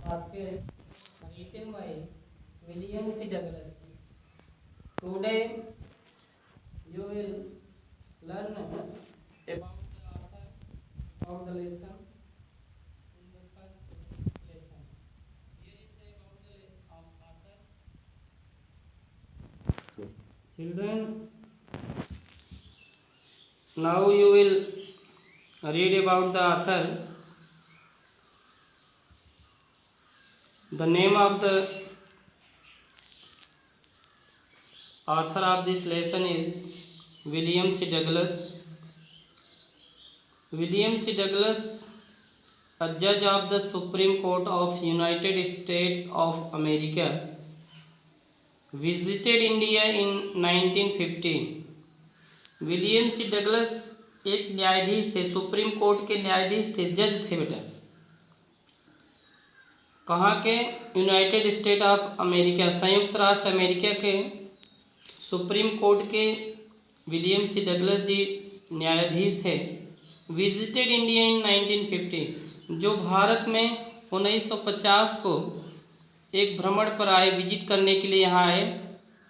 basket written by William C. Douglas. Today you will learn about the author, about the lesson in the first lesson. Here is the about the author. Children, now you will read about the author. The name of the author of this lesson is William C. Douglas. William C. Douglas, a judge of the Supreme Court of United States of America, visited India in 1950. William C Douglas एक न्यायाधीश थे, supreme court के न्यायाधीश थे, जज थे बेटा। कहाँ के? यूनाइटेड स्टेट ऑफ अमेरिका, संयुक्त राष्ट्र अमेरिका के सुप्रीम कोर्ट के विलियम सी डगलस जी न्यायाधीश थे। विजिटेड इंडिया इन 1950, जो भारत में 1950 को एक भ्रमण पर आए, विजिट करने के लिए यहाँ आए।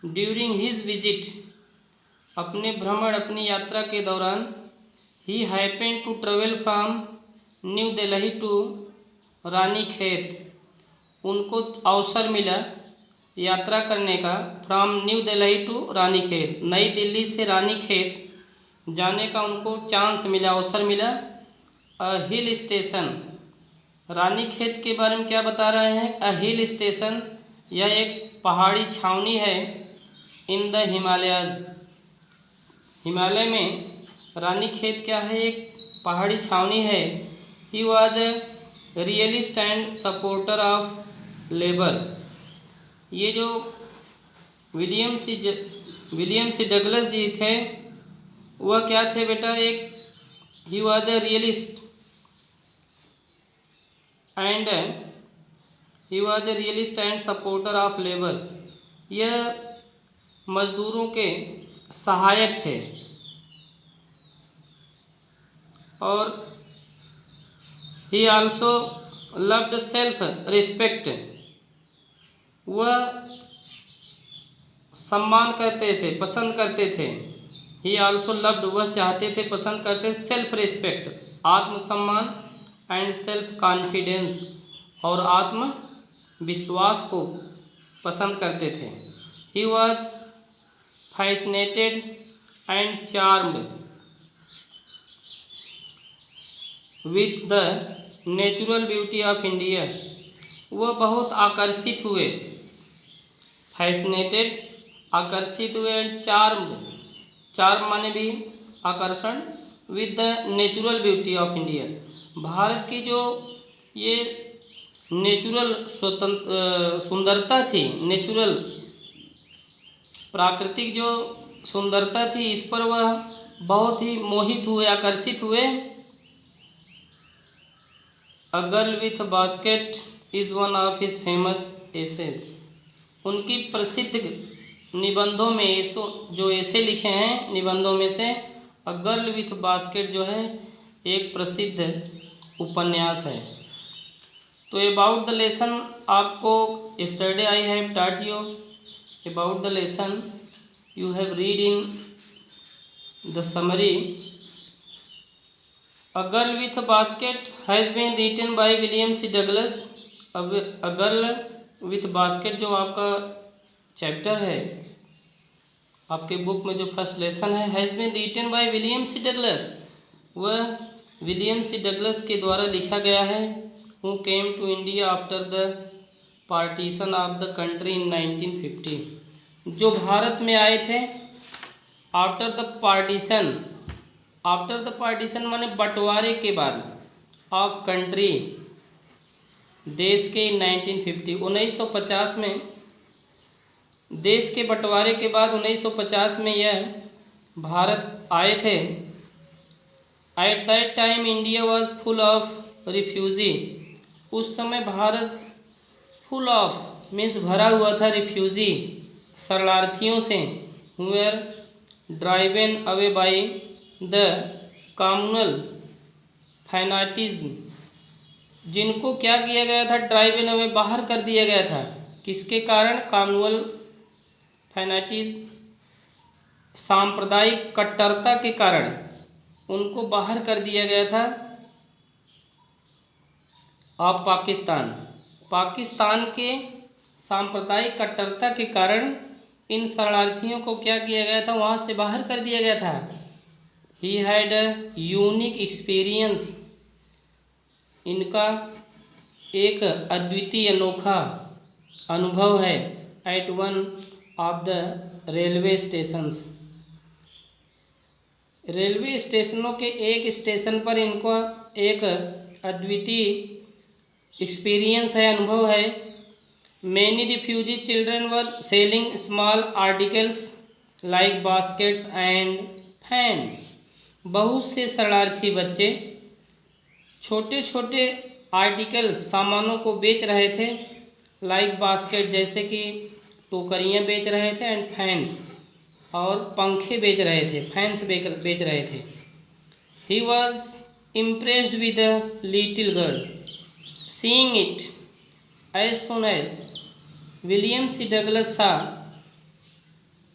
ड्यूरिंग हिज विजिट, अपने भ्रमण, अपनी यात्रा के दौरान, he happen to travel from new Delhi to Ranikhet, उनको अवसर मिला यात्रा करने का। From new Delhi to Ranikhet, नई दिल्ली से रानीखेत जाने का उनको चांस मिला, अवसर मिला। अ हिल स्टेशन, रानीखेत के बारे में क्या बता रहे हैं? अ हिल स्टेशन, यह एक पहाड़ी छावनी है। इन द हिमालयाज, हिमालय में रानीखेत क्या है? एक पहाड़ी छावनी है। He was a realist and supporter of labour, ये जो विलियम सी डगलस जी थे, वह क्या थे बेटा? एक he was a realist and supporter of labour, यह मजदूरों के सहायक थे। और ही आल्सो लव्ड सेल्फ रिस्पेक्ट, वह सम्मान करते थे, पसंद करते थे। ही आल्सो लव्ड, वह चाहते थे, पसंद करते, सेल्फ रिस्पेक्ट, आत्मसम्मान, एंड सेल्फ कॉन्फिडेंस, और आत्मविश्वास को पसंद करते थे। He was fascinated and charmed with the natural beauty of India, वह बहुत आकर्षित हुए। फैसिनेटेड, आकर्षित हुए, एंड चार्म्ड, चार्म माने भी आकर्षण, with the natural beauty of India, Bharat की जो ये नेचुरल सुंदरता थी, नेचुरल प्राकृतिक जो सुंदरता थी, इस पर वह बहुत ही मोहित हुए, आकर्षित हुए। A girl with basket is one of his famous essays, उनकी प्रसिद्ध निबंधों में जो ऐसे लिखे हैं, निबंधों में से अ गर्ल विथ बास्केट जो है एक प्रसिद्ध उपन्यास है। तो अबाउट द लेसन, आपको yesterday I have taught you about the lesson, you have read in the summary. A Girl with a Basket has been written by William C. Douglas. A Girl with Basket जो आपका chapter है, आपके book में जो first lesson है, has been written by William C Douglas, वह William C Douglas के द्वारा लिखा गया है। Who came to India after the partition of the country in 1950, जो भारत में आए थे after the partition, after the partition माने बंटवारे के बाद, ऑफ कंट्री, देश के 1950, 1950 में, देश के बंटवारे के बाद 1950 में यह भारत आए थे। At that time India was full of refugee, उस समय भारत फुल ऑफ मीन्स भरा हुआ था, रिफ्यूजी शरणार्थियों से, who were driven away by the communal fanaticism, जिनको क्या किया गया था, ड्राइवन अवे, बाहर कर दिया गया था। किसके कारण? कम्युनल फैनाटिज्म, सांप्रदायिक कट्टरता के कारण उनको बाहर कर दिया गया था ऑफ पाकिस्तान। पाकिस्तान के सांप्रदायिक कट्टरता के कारण इन शरणार्थियों को क्या किया गया था, वहाँ से बाहर कर दिया गया था। He had a unique experience, इनका एक अद्वितीय अनोखा अनुभव है। At one of the railway stations, railway स्टेशनों के एक स्टेशन पर इनको एक अद्वितीय एक्सपीरियंस है, अनुभव है। Many refugee children were selling small articles like baskets and fans, बहुत से शरणार्थी बच्चे छोटे छोटे आर्टिकल्स, सामानों को बेच रहे थे। लाइक बास्केट, जैसे कि टोकरियाँ बेच रहे थे, एंड फैंस, और पंखे बेच रहे थे, फैंस बेच रहे थे। He was impressed with a little girl, seeing it as soon as William C Douglas saw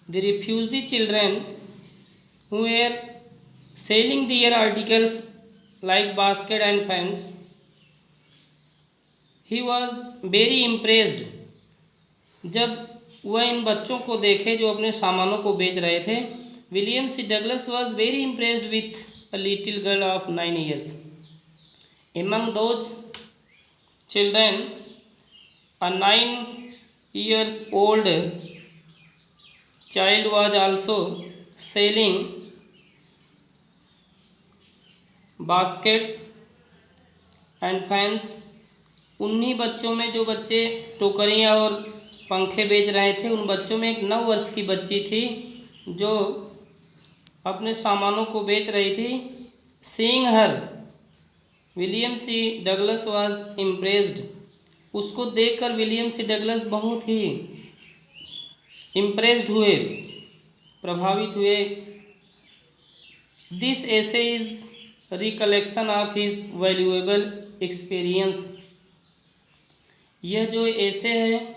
the refugee children who were selling their articles like basket and fans. He was very impressed. जब वह इन बच्चों को देखे जो अपने सामानों को बेच रहे थे, William C Douglas was very impressed with a little girl of 9 years. Among those children, a 9 years old child was also selling baskets and fans. उन्हीं बच्चों में, जो बच्चे टोकरियाँ और पंखे बेच रहे थे, उन बच्चों में एक 9 वर्ष की बच्ची थी जो अपने सामानों को बेच रही थी। Seeing her, William C Douglas was impressed, उसको देखकर विलियम सी डगलस बहुत ही इम्प्रेस्ड हुए, प्रभावित हुए। This essay is recollection of his valuable experience, यह जो एसे है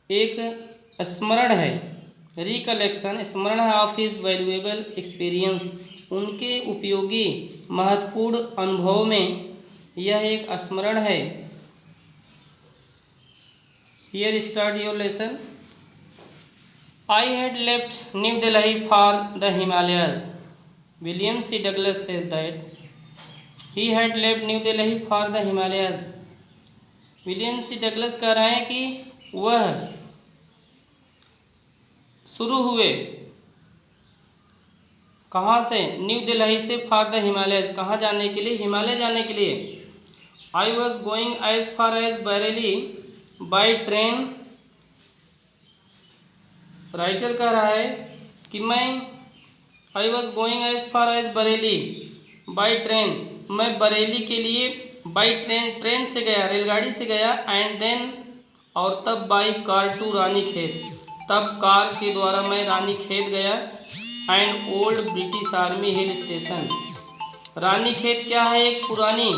एक स्मरण है, रिकलेक्शन स्मरण है, ऑफ हिज वैल्यूएबल एक्सपीरियंस, उनके उपयोगी महत्वपूर्ण अनुभव में यह एक स्मरण है। Here start your lesson. I had left New Delhi for the Himalayas. William C. Douglas says that he had left New Delhi for the Himalayas. William C Douglas कह रहे हैं कि वह शुरू हुए कहाँ से? न्यू दिल्ली से, फॉर द हिमालयस, कहाँ जाने के लिए? हिमालय जाने के लिए। I was going as far as Bareilly by train, writer कह रहा है कि I was going as far as Bareilly by train, मैं बरेली के लिए बाई ट्रेन, ट्रेन से गया, रेलगाड़ी से गया। एंड देन, और तब बाई कार टू रानीखेत, तब कार के द्वारा मैं रानीखेत गया। And old British army hill station, Ranikhet क्या है? एक पुरानी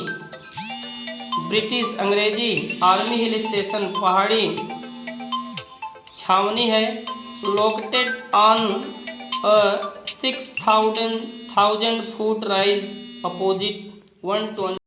ब्रिटिश अंग्रेजी आर्मी हिल स्टेशन, पहाड़ी छावनी है। Located on a 6,000 foot rise opposite 120